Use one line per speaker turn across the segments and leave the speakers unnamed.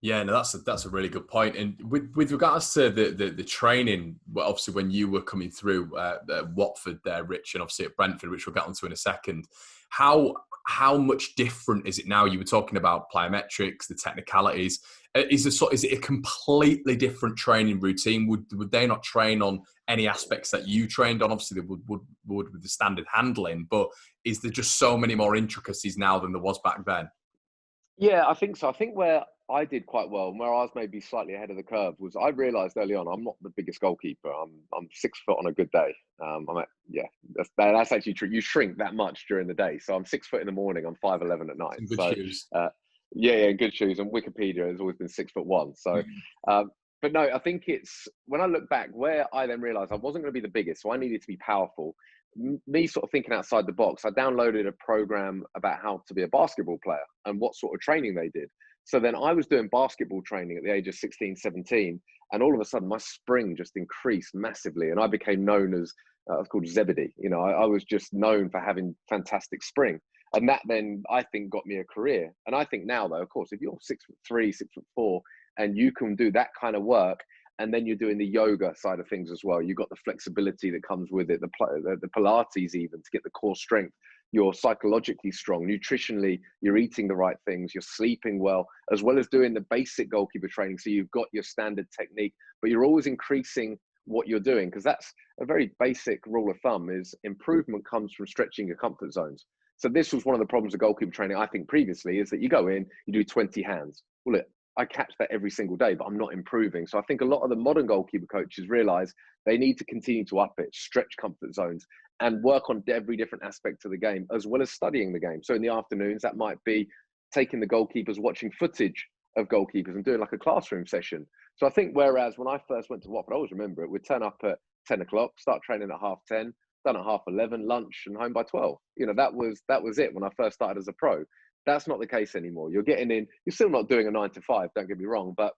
Yeah, no, that's a really good point. And with regards to the training, well, obviously when you were coming through Watford there, Rich, and obviously at Brentford, which we'll get onto in a second, how how much different is it now? You were talking about plyometrics, the technicalities. Is it a completely different training routine? Would they not train on any aspects that you trained on? Obviously, they would with the standard handling, but is there just so many more intricacies now than there was back then?
Yeah, I think so. I think where I did quite well, and where I was maybe slightly ahead of the curve, was I realised early on I'm not the biggest goalkeeper. I'm 6 foot on a good day. I'm at, yeah, that's actually true. You shrink that much during the day, so I'm 6 foot in the morning. I'm 5'11" at night.
Some good
So
shoes.
uh, yeah, good shoes. And Wikipedia has always been 6'1". So, um, but no, I think it's when I look back where I then realised I wasn't going to be the biggest, so I needed to be powerful. Me sort of thinking outside the box, I downloaded a program about how to be a basketball player and what sort of training they did. So then I was doing basketball training at the age of 16, 17, and all of a sudden my spring just increased massively. And I became known as, I was called Zebedee. You know, I was just known for having fantastic spring. And that then I think got me a career. And I think now, though, of course, if you're 6'3", 6'4", and you can do that kind of work, and then you're doing the yoga side of things as well. You've got the flexibility that comes with it, the Pilates even to get the core strength. You're psychologically strong, nutritionally, you're eating the right things, you're sleeping well as doing the basic goalkeeper training. So you've got your standard technique, but you're always increasing what you're doing, because that's a very basic rule of thumb is improvement comes from stretching your comfort zones. So this was one of the problems of goalkeeper training, I think, previously, is that you go in, you do 20 hands. Well, I catch that every single day, but I'm not improving. So I think a lot of the modern goalkeeper coaches realize they need to continue to up it, stretch comfort zones, and work on every different aspect of the game, as well as studying the game. So in the afternoons, that might be taking the goalkeepers, watching footage of goalkeepers and doing like a classroom session. So I think whereas when I first went to Watford, I always remember it, we'd turn up at 10 o'clock, start training at 10:30, done at 11:30, lunch and home by 12. You know, that was it when I first started as a pro. That's not the case anymore. You're getting in, you're still not doing a 9 to 5, don't get me wrong, but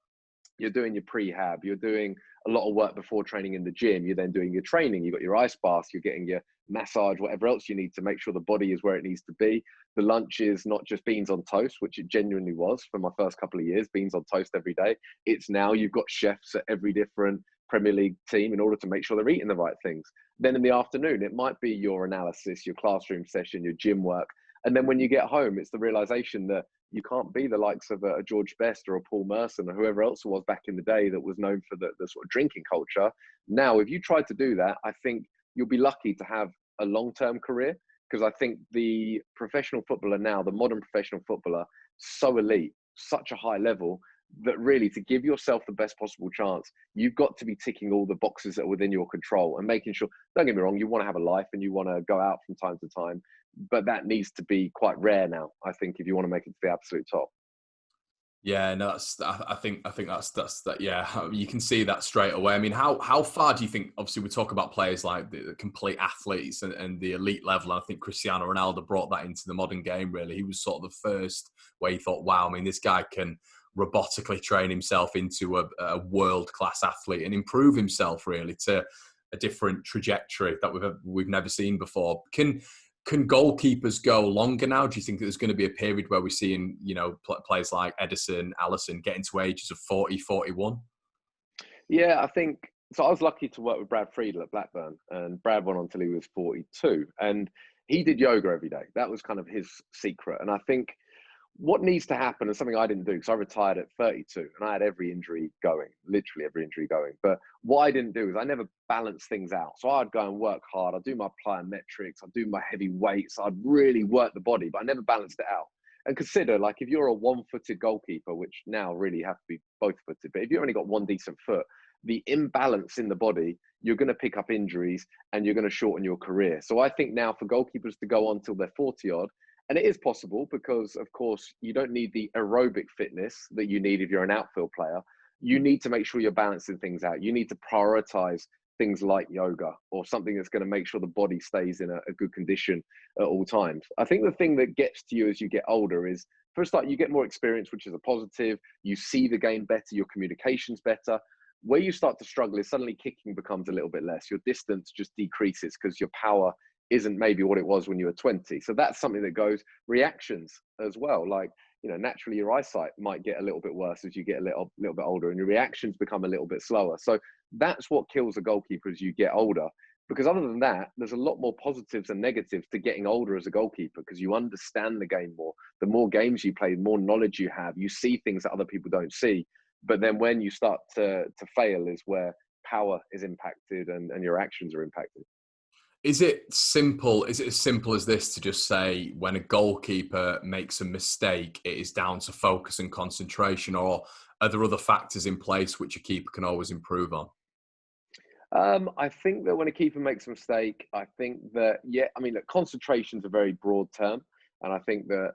you're doing your prehab, you're doing a lot of work before training in the gym, you're then doing your training, you've got your ice baths, you're getting your massage, whatever else you need to make sure the body is where it needs to be. The lunch is not just beans on toast, which it genuinely was for my first couple of years, beans on toast every day. It's now you've got chefs at every different Premier League team in order to make sure they're eating the right things. Then in the afternoon, it might be your analysis, your classroom session, your gym work. And then when you get home, it's the realization that you can't be the likes of a George Best or a Paul Merson or whoever else it was back in the day that was known for the sort of drinking culture. Now, if you try to do that, I think you'll be lucky to have a long-term career, because I think the professional footballer now, the modern professional footballer, so elite, such a high level, that really to give yourself the best possible chance, you've got to be ticking all the boxes that are within your control and making sure, don't get me wrong, you want to have a life and you want to go out from time to time, but that needs to be quite rare now, I think, if you want to make it to the absolute top.
Yeah, no, I think that's that. Yeah, you can see that straight away. I mean, how far do you think? Obviously, we talk about players like the complete athletes and the elite level. And I think Cristiano Ronaldo brought that into the modern game. Really, he was sort of the first where you thought, "Wow, I mean, this guy can robotically train himself into a world class athlete and improve himself really to a different trajectory that we've never seen before." Can goalkeepers go longer now? Do you think there's going to be a period where we're seeing, players like Edison, Allison getting to ages of 40, 41?
Yeah, I think so. I was lucky to work with Brad Friedel at Blackburn, and Brad went on till he was 42, and he did yoga every day. That was kind of his secret. And I think what needs to happen is something I didn't do, because I retired at 32 and I had every injury going, literally every injury going. But what I didn't do is I never balanced things out. So I'd go and work hard. I'd do my plyometrics. I'd do my heavy weights. I'd really work the body, but I never balanced it out. And consider, like, if you're a one-footed goalkeeper, which now really you have to be both-footed, but if you've only got one decent foot, the imbalance in the body, you're going to pick up injuries and you're going to shorten your career. So I think now for goalkeepers to go on till they're 40 odd, and it is possible because, of course, you don't need the aerobic fitness that you need if you're an outfield player. You need to make sure you're balancing things out. You need to prioritize things like yoga or something that's going to make sure the body stays in a good condition at all times. I think the thing that gets to you as you get older is, for a start, you get more experience, which is a positive. You see the game better, your communication's better. Where you start to struggle is suddenly kicking becomes a little bit less. Your distance just decreases because your power isn't maybe what it was when you were 20. So that's something that goes reactions as well. Like naturally your eyesight might get a little bit worse as you get a little bit older, and your reactions become a little bit slower. So that's what kills a goalkeeper as you get older. Because other than that, there's a lot more positives and negatives to getting older as a goalkeeper, because you understand the game more. The more games you play, the more knowledge you have. You see things that other people don't see. But then when you start to fail is where power is impacted and your actions are impacted.
Is it simple? Is it as simple as this to just say when a goalkeeper makes a mistake, it is down to focus and concentration, or are there other factors in place which a keeper can always improve on?
I think that when a keeper makes a mistake, I think that, look, concentration is a very broad term. And I think that,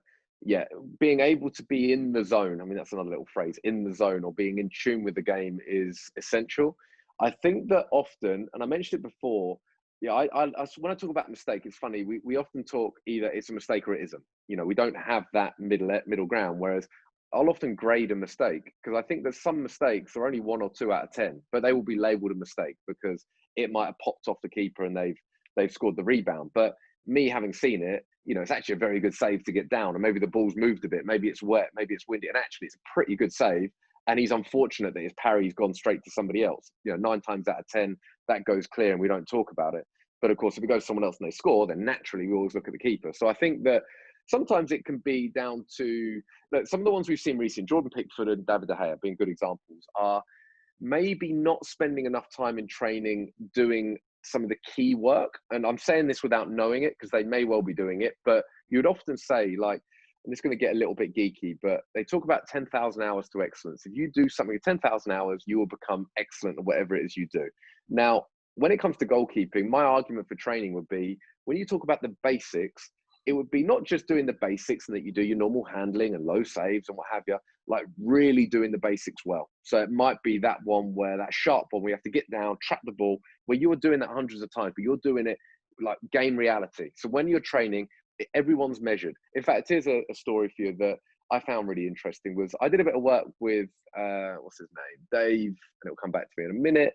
being able to be in the zone, I mean, that's another little phrase, in the zone, or being in tune with the game is essential. I think that often, and I mentioned it before, when I talk about mistake, it's funny. We often talk either it's a mistake or it isn't. We don't have that middle ground. Whereas I'll often grade a mistake, because I think that some mistakes are only 1 or 2 out of 10, but they will be labelled a mistake because it might have popped off the keeper and they've scored the rebound. But me having seen it, it's actually a very good save to get down, and maybe the ball's moved a bit, maybe it's wet, maybe it's windy, and actually it's a pretty good save. And he's unfortunate that his parry's gone straight to somebody else. 9 times out of 10, that goes clear and we don't talk about it. But of course, if it goes to someone else and they score, then naturally we always look at the keeper. So I think that sometimes it can be down to, look, some of the ones we've seen recently, Jordan Pickford and David De Gea being good examples, are maybe not spending enough time in training doing some of the key work. And I'm saying this without knowing it, because they may well be doing it, but you'd often say, like, and it's going to get a little bit geeky, but they talk about 10,000 hours to excellence. If you do something 10,000 hours, you will become excellent at whatever it is you do. Now, when it comes to goalkeeping, my argument for training would be, when you talk about the basics, it would be not just doing the basics and that you do your normal handling and low saves and what have you, like really doing the basics well. So it might be that one where that sharp one, where you have to get down, trap the ball, where you are doing that hundreds of times, but you're doing it like game reality. So when you're training, everyone's measured. In fact, here's a story for you that I found really interesting. Was I did a bit of work with, what's his name? Dave, and it'll come back to me in a minute.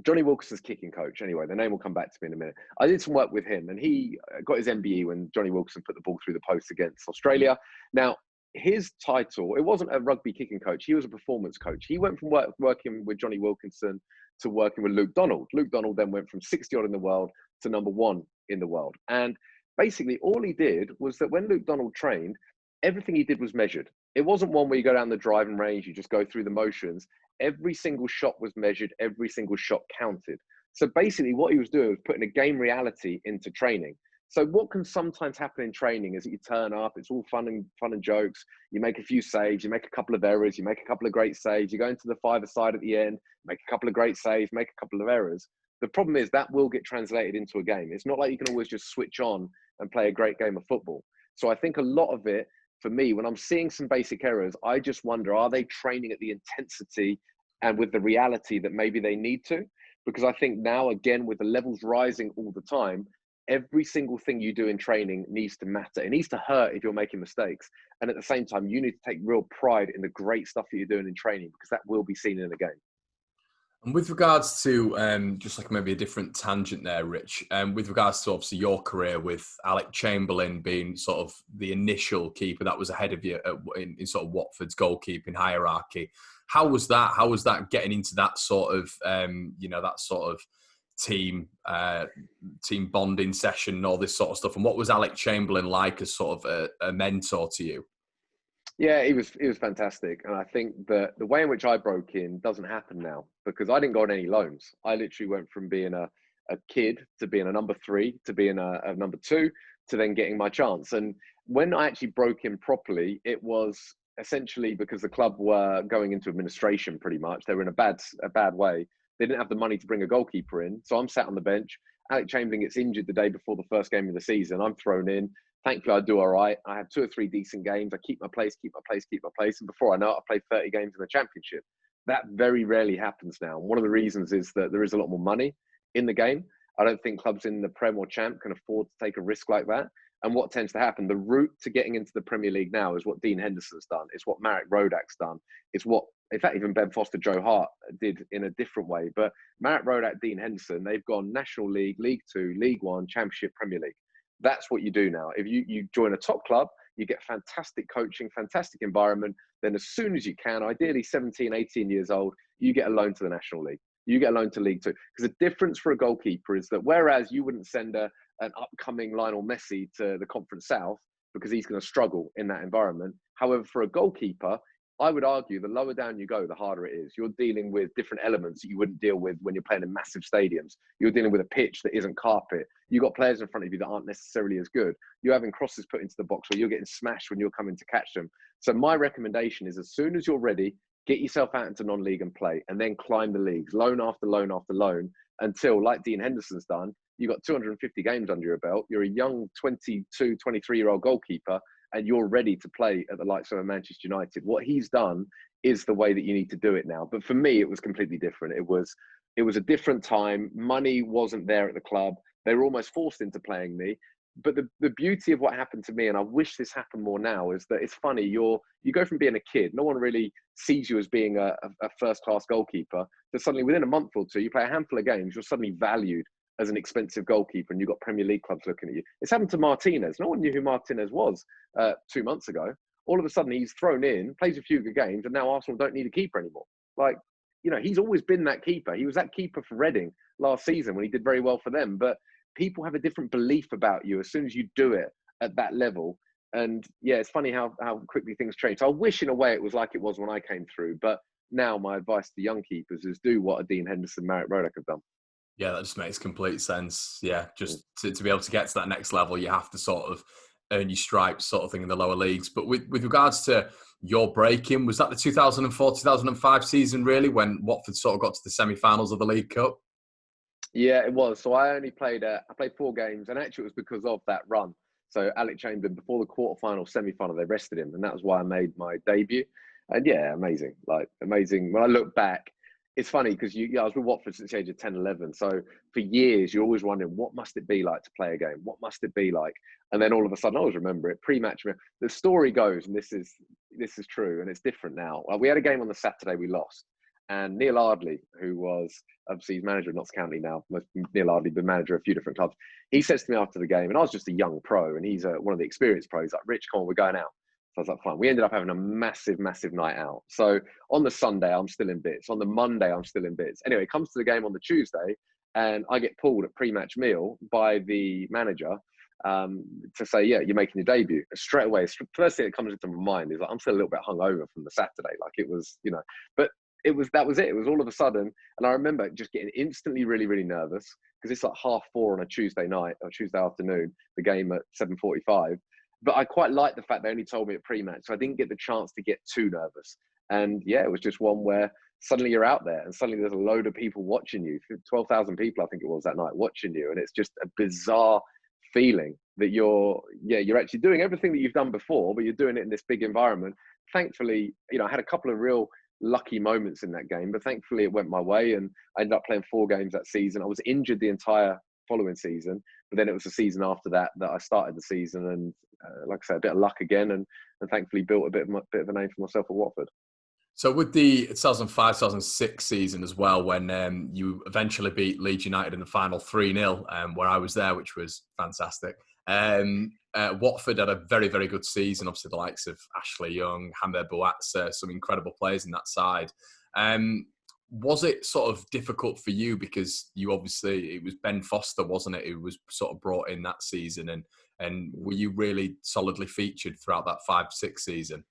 Johnny Wilkinson's kicking coach. Anyway, the name will come back to me in a minute. I did some work with him, and he got his MBE when Johnny Wilkinson put the ball through the post against Australia. Now, his title, it wasn't a rugby kicking coach. He was a performance coach. He went from working with Johnny Wilkinson to working with Luke Donald. Luke Donald then went from 60 odd in the world to number 1 in the world. And basically all he did was that when Luke Donald trained, everything he did was measured. It wasn't one where you go down the driving range, you just go through the motions. Every single shot was measured, every single shot counted. So basically what he was doing was putting a game reality into training. So what can sometimes happen in training is that you turn up, it's all fun and jokes, you make a few saves, you make a couple of errors, you make a couple of great saves, you go into the five-a-side at the end, make a couple of great saves, make a couple of errors. The problem is that will get translated into a game. It's not like you can always just switch on and play a great game of football. So I think a lot of it, for me, when I'm seeing some basic errors, I just wonder, are they training at the intensity and with the reality that maybe they need to? Because I think now, again, with the levels rising all the time, every single thing you do in training needs to matter. It needs to hurt if you're making mistakes. And at the same time, you need to take real pride in the great stuff that you're doing in training, because that will be seen in the game.
And with regards to, just like maybe a different tangent there, Rich, with regards to obviously your career with Alec Chamberlain being sort of the initial keeper that was ahead of you in sort of Watford's goalkeeping hierarchy, how was that? How was that getting into that sort of, that sort of team bonding session and all this sort of stuff? And what was Alec Chamberlain like as sort of a mentor to you?
Yeah, he was fantastic. And I think that the way in which I broke in doesn't happen now, because I didn't go on any loans. I literally went from being a kid to being a number 3 to being a number 2 to then getting my chance. And when I actually broke in properly, it was essentially because the club were going into administration pretty much. They were in a bad way. They didn't have the money to bring a goalkeeper in. So I'm sat on the bench. Alec Chamberlain gets injured the day before the first game of the season. I'm thrown in. Thankfully, I do all right. I have 2 or 3 decent games. I keep my place. And before I know it, I play 30 games in the championship. That very rarely happens now. And one of the reasons is that there is a lot more money in the game. I don't think clubs in the Prem or Champ can afford to take a risk like that. And what tends to happen, the route to getting into the Premier League now is what Dean Henderson's done. It's what Marek Rodak's done. It's what, in fact, even Ben Foster, Joe Hart did in a different way. But Marek Rodak, Dean Henderson, they've gone National League, League 2, League 1, Championship, Premier League. That's what you do now. If you join a top club, you get fantastic coaching, fantastic environment. Then as soon as you can, ideally 17, 18 years old, you get a loan to the National League. You get a loan to League Two. Because the difference for a goalkeeper is that whereas you wouldn't send an upcoming Lionel Messi to the Conference South because he's going to struggle in that environment. However, for a goalkeeper, I would argue the lower down you go, the harder it is. You're dealing with different elements that you wouldn't deal with when you're playing in massive stadiums. You're dealing with a pitch that isn't carpet. You've got players in front of you that aren't necessarily as good. You're having crosses put into the box or you're getting smashed when you're coming to catch them. So my recommendation is as soon as you're ready, get yourself out into non-league and play, and then climb the leagues, loan after loan after loan, until, like Dean Henderson's done, you've got 250 games under your belt. You're a young 22, 23-year-old goalkeeper, and you're ready to play at the likes of Manchester United. What he's done is the way that you need to do it now. But for me, it was completely different. It was a different time. Money wasn't there at the club. They were almost forced into playing me. But the beauty of what happened to me, and I wish this happened more now, is that it's funny. You go from being a kid, no one really sees you as being a first-class goalkeeper, to suddenly within a month or two, you play a handful of games, you're suddenly valued as an expensive goalkeeper, and you've got Premier League clubs looking at you. It's happened to Martinez. No one knew who Martinez was 2 months ago. All of a sudden, he's thrown in, plays a few good games, and now Arsenal don't need a keeper anymore. Like, he's always been that keeper. He was that keeper for Reading last season when he did very well for them. But people have a different belief about you as soon as you do it at that level. And yeah, it's funny how quickly things change. So I wish in a way it was like it was when I came through. But now my advice to young keepers is do what a Dean Henderson, Marek Rodak have done.
Yeah, that just makes complete sense. Yeah, just to be able to get to that next level, you have to sort of earn your stripes sort of thing in the lower leagues. But with regards to your breaking, was that the 2004-2005 season really when Watford sort of got to the semi-finals of the League Cup?
Yeah, it was. So I only played 4 games, and actually it was because of that run. So Alec Chamberlain, before the quarterfinal, semi-final, they rested him, and that was why I made my debut. And yeah, amazing, like amazing. When I look back, it's funny because I was with Watford since the age of 10, 11. So for years, you're always wondering, what must it be like to play a game? What must it be like? And then all of a sudden, I always remember it. Pre-match, the story goes, and this is true, and it's different now. We had a game on the Saturday, we lost. And Neil Ardley, who was obviously he's manager of Notts County now, Neil Ardley been manager of a few different clubs. He says to me after the game, and I was just a young pro, and he's one of the experienced pros. Like, Rich, come on, we're going out. So I was like, fine. We ended up having a massive, massive night out. So on the Sunday, I'm still in bits. On the Monday, I'm still in bits. Anyway, it comes to the game on the Tuesday, and I get pulled at pre-match meal by the manager to say, yeah, you're making your debut. Straight away, first thing that comes into my mind is like, I'm still a little bit hungover from the Saturday. Like it was, but that was it. It was all of a sudden. And I remember just getting instantly really, really nervous because it's like 4:30 on a Tuesday night or Tuesday afternoon, the game at 7:45. But I quite liked the fact they only told me at pre-match. So I didn't get the chance to get too nervous. And yeah, it was just one where suddenly you're out there and suddenly there's a load of people watching you. 12,000 people, I think it was that night, watching you. And it's just a bizarre feeling that you're actually doing everything that you've done before, but you're doing it in this big environment. Thankfully, I had a couple of real lucky moments in that game, but thankfully it went my way and I ended up playing 4 games that season. I was injured the entire following season, but then it was the season after that I started the season, and like I said, a bit of luck again, and thankfully built a bit of a name for myself at Watford.
So with the 2005-2006 season as well, when you eventually beat Leeds United in the final 3-0, where I was there, which was fantastic. Watford had a very, very good season. Obviously, the likes of Ashley Young, Hamed Bouatsa, some incredible players in that side. Was it sort of difficult for you because it was Ben Foster, wasn't it, who was sort of brought in that season, and were you really solidly featured throughout that 5-6 season?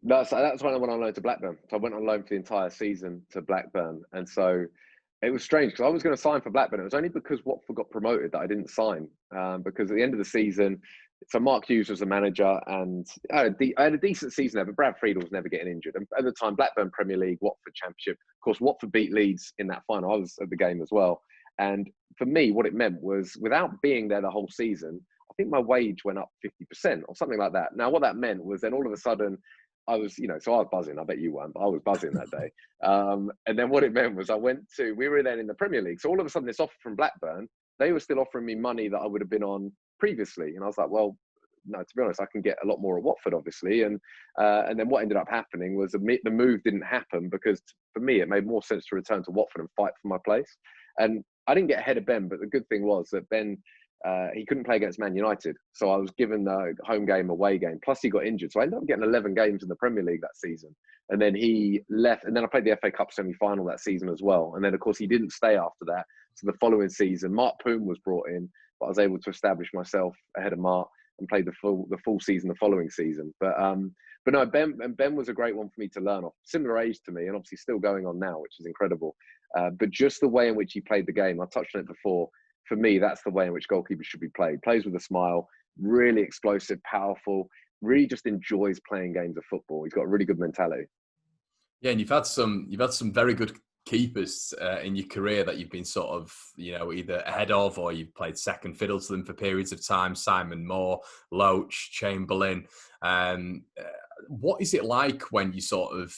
No, so that's when I went on loan to Blackburn. So I went on loan for the entire season to Blackburn, and so it was strange because I was going to sign for Blackburn. It was only because Watford got promoted that I didn't sign, because at the end of the season, so Mark Hughes was the manager, and I had a decent season there, but Brad Friedel was never getting injured. And at the time, Blackburn Premier League, Watford Championship. Of course, Watford beat Leeds in that final. I was at the game as well. And for me, what it meant was, without being there the whole season, I think my wage went up 50% or something like that. Now, what that meant was then all of a sudden, I was, so I was buzzing. I bet you weren't, but I was buzzing that day. And then what it meant was we were then in the Premier League. So all of a sudden, this offer from Blackburn, they were still offering me money that I would have been on previously. And I was like, well, no, to be honest, I can get a lot more at Watford, obviously. And then what ended up happening was the move didn't happen because for me, it made more sense to return to Watford and fight for my place. And I didn't get ahead of Ben, but the good thing was that Ben he couldn't play against Man United. So I was given the home game, away game. Plus he got injured. So I ended up getting 11 games in the Premier League that season. And then he left. And then I played the FA Cup semi-final that season as well. And then, of course, he didn't stay after that. So the following season, Mark Poom was brought in. But I was able to establish myself ahead of Mark and played the full season the following season. But no, Ben was a great one for me to learn off. Similar age to me and obviously still going on now, which is incredible. But just the way in which he played the game, I touched on it before. For me, that's the way in which goalkeepers should be played. Plays with a smile, really explosive, powerful, really just enjoys playing games of football. He's got a really good mentality.
Yeah, and you've had some very good keepers in your career that you've been sort of, either ahead of or you've played second fiddle to them for periods of time. Simon Moore, Loach, Chamberlain. What is it like when you sort of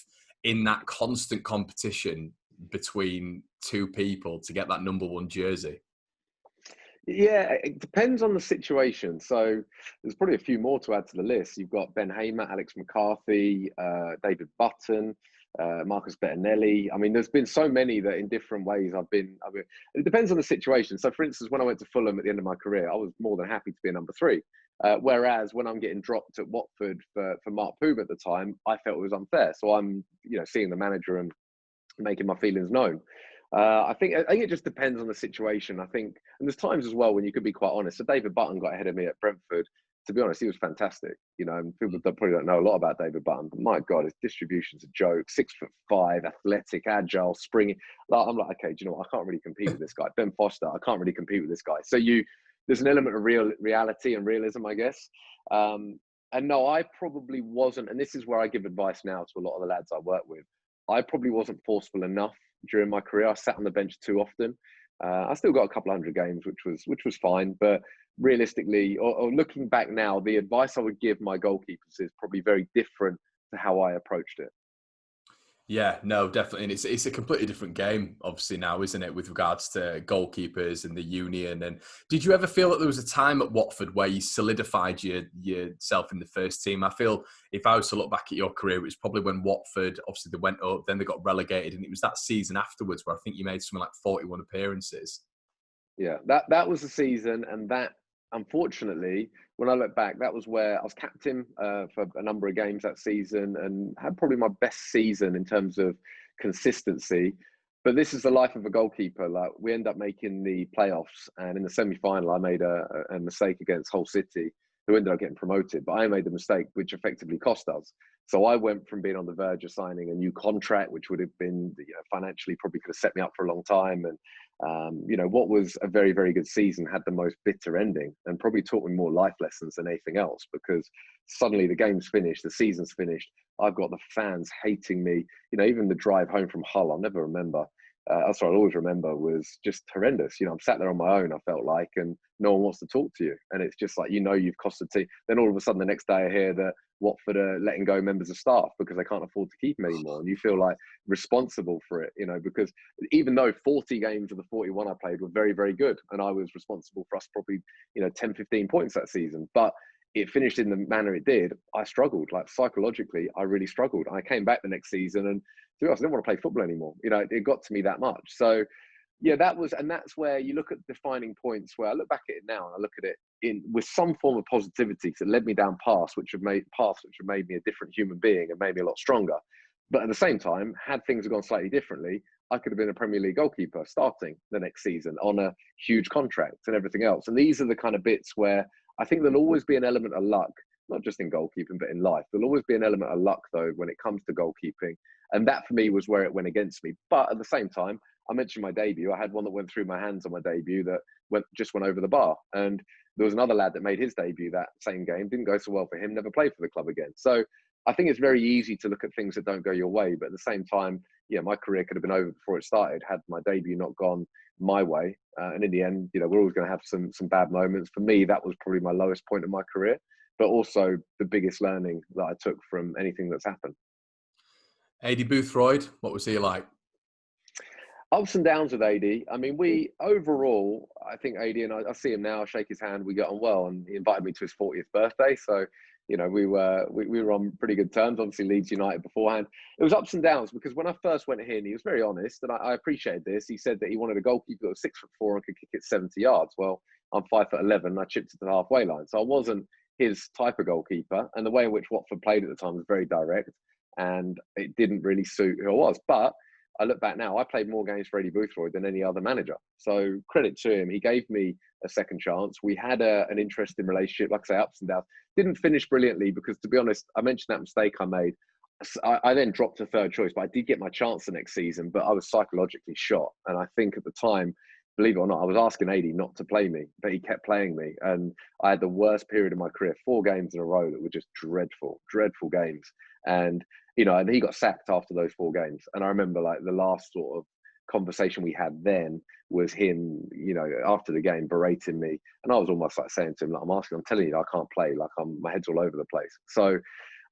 in that constant competition between two people to get that number one jersey?
Yeah, it depends on the situation. So there's probably a few more to add to the list. You've got Ben Hamer, Alex McCarthy, David Button, Marcus Bettinelli. I mean, there's been so many that in different ways it depends on the situation. So for instance, when I went to Fulham at the end of my career, I was more than happy to be a number 3. Whereas when I'm getting dropped at Watford for Mark Poom at the time, I felt it was unfair. So I'm, seeing the manager and making my feelings known. I think it just depends on the situation. I think, and there's times as well when you could be quite honest. So David Button got ahead of me at Brentford. To be honest, he was fantastic. And people probably don't know a lot about David Button, but my God, his distribution's a joke. 6'5", athletic, agile, springy. I'm like, okay, do you know what? I can't really compete with this guy. Ben Foster, I can't really compete with this guy. So there's an element of reality and realism, I guess. And no, I probably wasn't. And this is where I give advice now to a lot of the lads I work with. I probably wasn't forceful enough during my career. I sat on the bench too often. I still got a couple hundred games, which was fine. But realistically, or looking back now, the advice I would give my goalkeepers is probably very different to how I approached it.
Yeah, no, definitely. And it's a completely different game, obviously, now, isn't it, with regards to goalkeepers and the union. And did you ever feel that there was a time at Watford where you solidified yourself in the first team? I feel if I was to look back at your career, it was probably when Watford, obviously, they went up, then they got relegated. And it was that season afterwards where I think you made something like 41 appearances.
Yeah, that was the season. And that, unfortunately, when I look back, that was where I was captain for a number of games that season and had probably my best season in terms of consistency. But this is the life of a goalkeeper. Like, we end up making the playoffs, and in the semi-final, I made a mistake against Hull City, who ended up getting promoted. But I made the mistake, which effectively cost us. So I went from being on the verge of signing a new contract, which would have been, financially probably could have set me up for a long time, and what was a very, very good season had the most bitter ending and probably taught me more life lessons than anything else, because suddenly the game's finished, the season's finished. I've got the fans hating me. Even the drive home from Hull, I'll never remember. That's what I'll always remember, was just horrendous. I'm sat there on my own, I felt like, and no one wants to talk to you. And it's just like, you've cost the team. Then all of a sudden the next day I hear that Watford are letting go members of staff because they can't afford to keep them anymore. And you feel like responsible for it, because even though 40 games of the 41 I played were very, very good, and I was responsible for us probably, 10, 15 points that season, but it finished in the manner it did, I struggled. Like, psychologically, I really struggled. I came back the next season and, to be honest, I didn't want to play football anymore. It got to me that much. So, yeah, that's where you look at defining points where I look back at it now and I look at it with some form of positivity, because it led me down paths which have made me a different human being and made me a lot stronger. But at the same time, had things gone slightly differently, I could have been a Premier League goalkeeper starting the next season on a huge contract and everything else. And these are the kind of bits where I think there'll always be an element of luck, not just in goalkeeping, but in life. There'll always be an element of luck, though, when it comes to goalkeeping. And that, for me, was where it went against me. But at the same time, I mentioned my debut. I had one that went through my hands on my debut that just went over the bar. And there was another lad that made his debut that same game. Didn't go so well for him, never played for the club again. So I think it's very easy to look at things that don't go your way. But at the same time, yeah, my career could have been over before it started had my debut not gone my way. And in the end, we're always going to have some bad moments. For me, that was probably my lowest point of my career, but also the biggest learning that I took from anything that's happened.
Adi Boothroyd, what was he like?
Ups and downs with AD. I mean, overall, I think AD, and I see him now, I shake his hand, we get on well, and he invited me to his 40th birthday. So, we were on pretty good terms. Obviously, Leeds United beforehand. It was ups and downs, because when I first went here, and he was very honest, and I appreciated this. He said that he wanted a goalkeeper that was 6'4" and could kick it 70 yards. Well, I'm 5'11", I chipped it to the halfway line. So I wasn't his type of goalkeeper. And the way in which Watford played at the time was very direct, and it didn't really suit who I was. But I look back now, I played more games for Eddie Boothroyd than any other manager. So credit to him. He gave me a second chance. We had an interesting relationship, like I say, ups and downs. Didn't finish brilliantly because, to be honest, I mentioned that mistake I made. I then dropped to third choice, but I did get my chance the next season, but I was psychologically shot. And I think at the time, believe it or not, I was asking AD not to play me, but he kept playing me. And I had the worst period of my career, 4 games in a row that were just dreadful, dreadful games. And, and he got sacked after those 4 games. And I remember like the last sort of conversation we had then was him, after the game berating me. And I was almost like saying to him, like, I'm telling you, I can't play. Like my head's all over the place. So,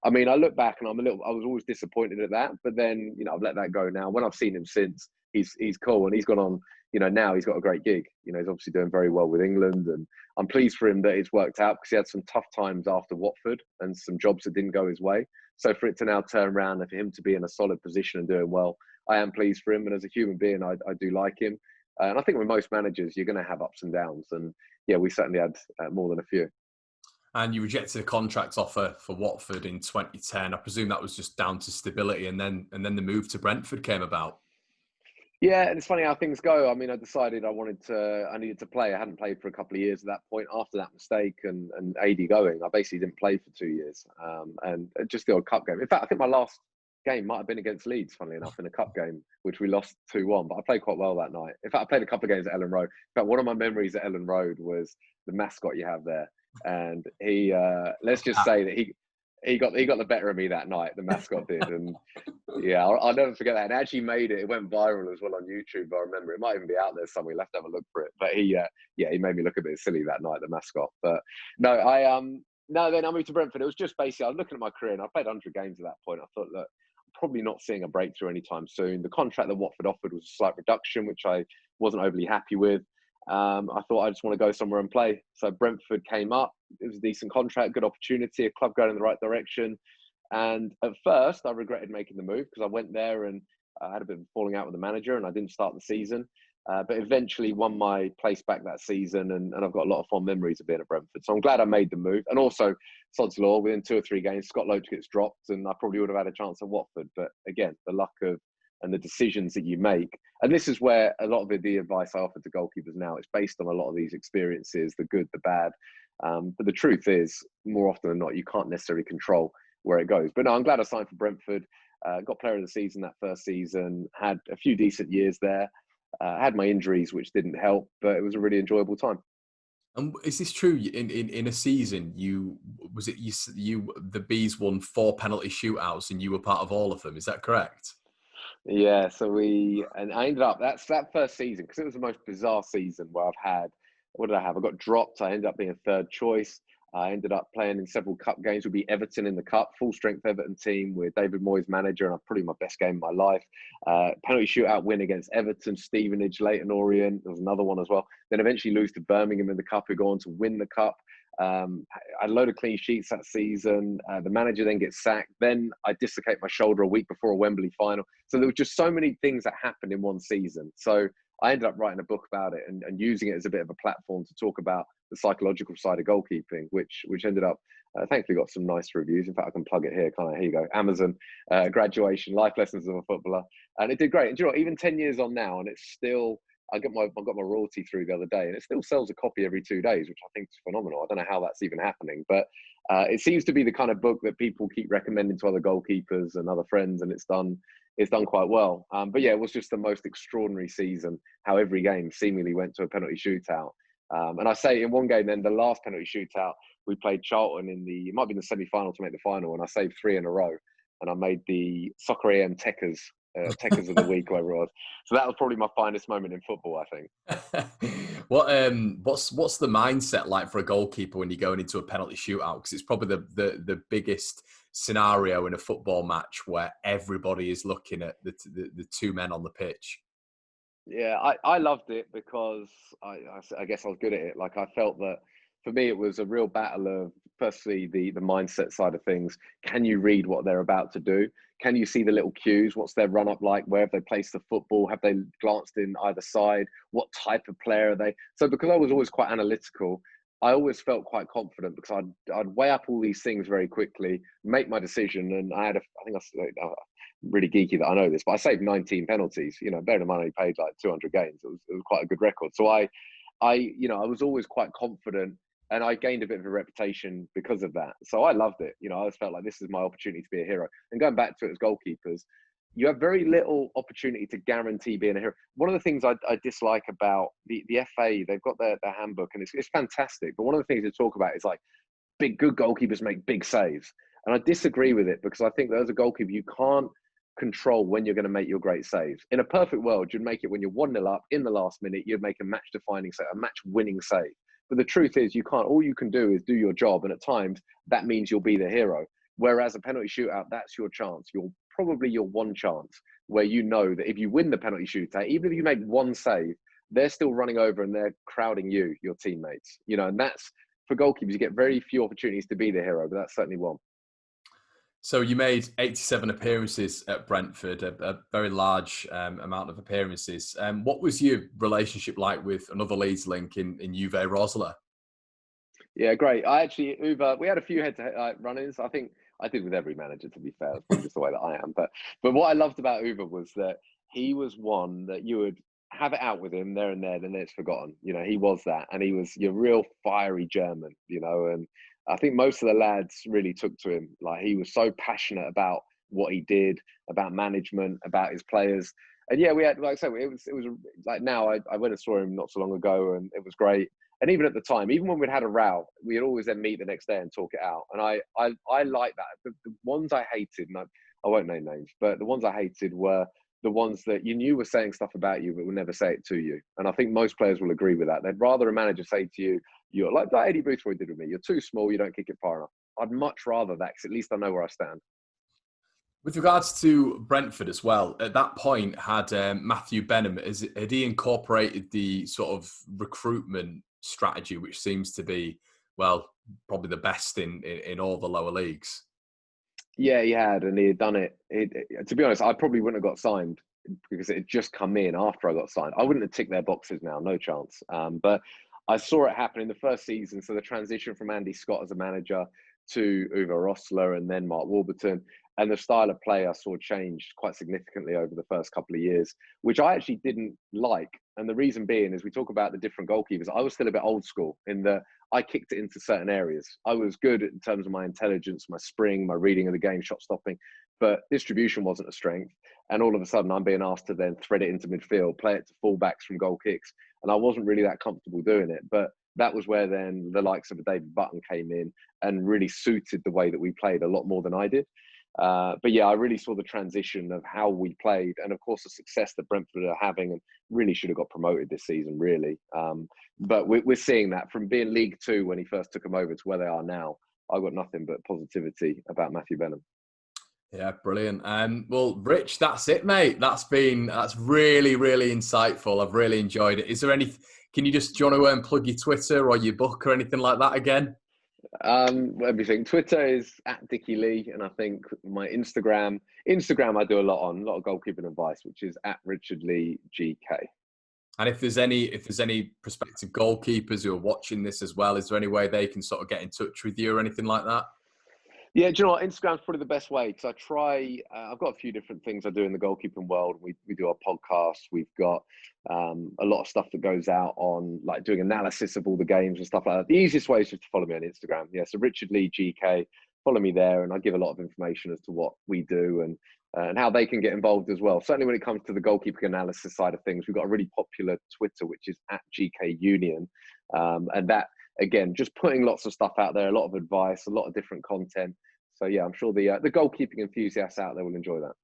I mean, I look back and I was always disappointed at that, but then, I've let that go now. When I've seen him since, he's cool, and he's gone on, now he's got a great gig. He's obviously doing very well with England, and I'm pleased for him that it's worked out because he had some tough times after Watford and some jobs that didn't go his way. So for it to now turn around and for him to be in a solid position and doing well, I am pleased for him. And as a human being, I do like him. And I think with most managers, you're going to have ups and downs. And yeah, we certainly had more than a few.
And you rejected a contract offer for Watford in 2010. I presume that was just down to stability, and then the move to Brentford came about.
Yeah, and it's funny how things go. I mean, I decided I needed to play. I hadn't played for a couple of years at that point after that mistake and AD going. I basically didn't play for 2 years, and just the odd cup game. In fact, I think my last game might have been against Leeds, funnily enough, in a cup game, which we lost 2-1, but I played quite well that night. In fact, I played a couple of games at Ellen Road. In fact, one of my memories at Ellen Road was the mascot you have there. And he, let's just say that he got the better of me that night. The mascot did, and yeah, I'll never forget that. And actually made it. It went viral as well on YouTube. I remember it might even be out there somewhere. You'll have to have a look for it. But he made me look a bit silly that night, the mascot. But no, then I moved to Brentford. It was just basically I was looking at my career, and I played 100 games at that point. I thought, look, I'm probably not seeing a breakthrough anytime soon. The contract that Watford offered was a slight reduction, which I wasn't overly happy with. I thought I just want to go somewhere and play. So Brentford came up. It was a decent contract, good opportunity, a club going in the right direction. And at first, I regretted making the move because I went there and I had a bit of a falling out with the manager and I didn't start the season. But eventually won my place back that season, and I've got a lot of fond memories of being at Brentford. So I'm glad I made the move. And also, sod's law, within 2 or 3 games, Scott Loach gets dropped and I probably would have had a chance at Watford. But again, the luck of and the decisions that you make. And this is where a lot of the advice I offer to goalkeepers now is based on a lot of these experiences, the good, the bad. But the truth is, more often than not, you can't necessarily control where it goes. But no, I'm glad I signed for Brentford. Got player of the season that first season, had a few decent years there. Had my injuries, which didn't help, but it was a really enjoyable time.
And is this true? In a season, the Bees won 4 penalty shootouts, and you were part of all of them. Is that correct?
Yeah, and I ended up, that's that first season, because it was the most bizarre season where what did I have? I got dropped. I ended up being third choice. I ended up playing in several cup games. Would be Everton in the cup, full strength Everton team with David Moyes manager, and I'm probably my best game of my life. Penalty shootout win against Everton, Stevenage, Leyton Orient. There was another one as well. Then eventually lose to Birmingham in the cup, who go on to win the cup. I had a load of clean sheets that season. The manager then gets sacked. Then I dislocate my shoulder a week before a Wembley final. So there were just so many things that happened in one season. So I ended up writing a book about it and using it as a bit of a platform to talk about the psychological side of goalkeeping, which ended up thankfully got some nice reviews. In fact, I can plug it here. Here you go. Amazon, graduation, life lessons of a footballer, and it did great. And do you know what? Even 10 years on now, and it's still. I got my royalty through the other day, and it still sells a copy every 2 days, which I think is phenomenal. I don't know how that's even happening, but it seems to be the kind of book that people keep recommending to other goalkeepers and other friends, and it's done quite well. But yeah, it was just the most extraordinary season. How every game seemingly went to a penalty shootout, and I say in one game, then the last penalty shootout, we played Charlton it might be in the semi-final to make the final, and I saved 3 in a row, and I made the Soccer AM Techers of the week, whatever it was. So that was probably my finest moment in football, I
think. What's the mindset like for a goalkeeper when you're going into a penalty shootout? Because it's probably the biggest scenario in a football match where everybody is looking at the 2 men on the pitch.
Yeah, I loved it because I guess I was good at it. Like I felt that for me, it was a real battle of firstly the mindset side of things. Can you read what they're about to do? Can you see the little cues? What's their run up like? Where have they placed the football? Have they glanced in either side? What type of player are they? So because I was always quite analytical, I always felt quite confident because I'd weigh up all these things very quickly, make my decision, and I think I really geeky that I know this, but I saved 19 penalties. You know, bearing in mind I only played like 200 games, it was quite a good record. So I was always quite confident, and I gained a bit of a reputation because of that. So I loved it. You know, I always felt like this is my opportunity to be a hero. And going back to it as goalkeepers, you have very little opportunity to guarantee being a hero. One of the things I dislike about the FA, they've got their handbook, and it's fantastic. But one of the things they talk about is like good goalkeepers make big saves. And I disagree with it because I think that as a goalkeeper, you can't control when you're going to make your great saves. In a perfect world, you'd make it when you're 1-0 up in the last minute, you'd make a match-defining save, a match-winning save. But the truth is, you can't. All you can do is do your job, and at times that means you'll be the hero. Whereas a penalty shootout, that's your chance. Probably your one chance where you know that if you win the penalty shootout, even if you make one save, they're still running over and they're crowding you, your teammates. You know, and that's for goalkeepers. You get very few opportunities to be the hero, but that's certainly one.
So you made 87 appearances at Brentford, a very large amount of appearances. What was your relationship like with another Leeds link in Juve Rosler?
Yeah, great. We had a few head-to-head run-ins. I think I did with every manager, to be fair. It's probably just the way that I am. But what I loved about Uwe was that he was one that you would have it out with him there and then it's forgotten. You know, he was that. And he was your real fiery German, you know, and I think most of the lads really took to him. Like, he was so passionate about what he did, about management, about his players. And yeah, we had, like I said, it was like, now I went and saw him not so long ago, and it was great. And even at the time, even when we'd had a row, we'd always then meet the next day and talk it out. And I like that. The ones I hated, and I won't name names, but the ones I hated were the ones that you knew were saying stuff about you, but would never say it to you. And I think most players will agree with that. They'd rather a manager say to you, you're like Eddie Boothroyd did with me, you're too small, you don't kick it far enough. I'd much rather that, because at least I know where I stand.
With regards to Brentford as well, at that point, had Matthew Benham, had he incorporated the sort of recruitment strategy, which seems to be, well, probably the best in all the lower leagues?
Yeah, he had, and he had done it. To be honest, I probably wouldn't have got signed because it had just come in after I got signed. I wouldn't have ticked their boxes now, no chance. But I saw it happen in the first season. So the transition from Andy Scott as a manager to Uwe Rosler and then Mark Warburton, and the style of play I saw changed quite significantly over the first couple of years, which I actually didn't like. And the reason being is, we talk about the different goalkeepers. I was still a bit old school in that I kicked it into certain areas. I was good in terms of my intelligence, my spring, my reading of the game, shot stopping, but distribution wasn't a strength. And all of a sudden I'm being asked to then thread it into midfield, play it to fullbacks from goal kicks. And I wasn't really that comfortable doing it. But that was where then the likes of a David Button came in and really suited the way that we played a lot more than I did. But yeah, I really saw the transition of how we played, and of course the success that Brentford are having, and really should have got promoted this season, really. But we're seeing that from being League Two when he first took them over to where they are now. I've got nothing but positivity about Matthew Benham.
Yeah, brilliant. Well, Rich, that's it, mate. That's really, really insightful. I've really enjoyed it. Is there any? Do you want to plug your Twitter or your book or anything like that again?
Everything. Twitter is @DickieLee, and I think my Instagram I do a lot of goalkeeping advice, which is @RichardLeeGK.
And if there's any prospective goalkeepers who are watching this as well, is there any way they can sort of get in touch with you or anything like that?
Yeah, do you know what? Instagram's probably the best way, because I've got a few different things I do in the goalkeeping world. We do our podcast. We've got a lot of stuff that goes out on, like, doing analysis of all the games and stuff like that. The easiest way is just to follow me on Instagram. Yeah, so Richard Lee GK, follow me there, and I give a lot of information as to what we do and how they can get involved as well. Certainly when it comes to the goalkeeping analysis side of things, we've got a really popular Twitter, which is @GKUnion. And that, again, just putting lots of stuff out there, a lot of advice, a lot of different content. So yeah, I'm sure the goalkeeping enthusiasts out there will enjoy that.